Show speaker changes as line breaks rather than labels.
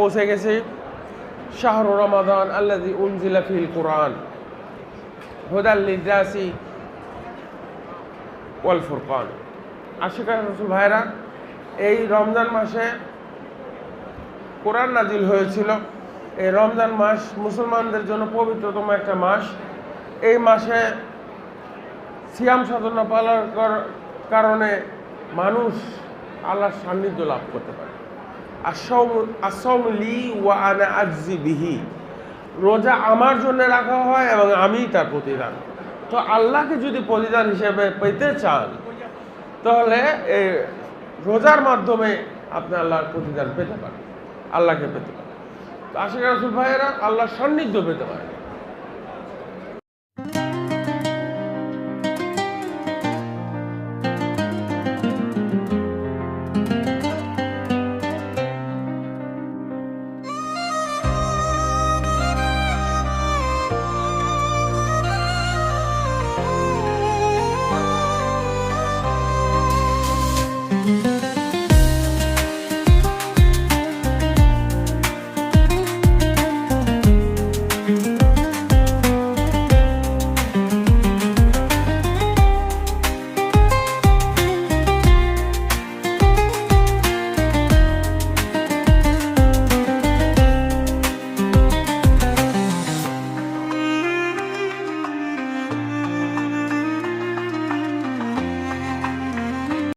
পৌঁছে গেছি শাহরু রমাদান আল্লাযী উনজিলা ফিল কুরআন হুদাল লিন-নাসি ওয়াল ফুরকান। আশিকার রাসূল ভাইরা, এই রমজান মাসে কোরআন নাজিল হয়েছিল। এই রমজান মাস মুসলমানদের জন্য পবিত্রতম একটা মাস। এই মাসে সিয়াম সাধনা পালন কারণে মানুষ আল্লাহর সান্নিধ্য লাভ করতে পারে। আস-সাওমু লি ওয়া আনা আজজি বিহি, রোজা আমার জন্য রাখা হয় এবং আমিই তার প্রতিদান। তো আল্লাহকে যদি প্রতিদান হিসেবে পেতে চান তাহলে এই রোজার মাধ্যমে আপনি আল্লাহর প্রতিদান পেতে পারেন, আল্লাহকে পেতে পারেন। তো আশিক রাসূল ভাইয়েরা আল্লাহর সান্নিধ্য পেতে পারেন।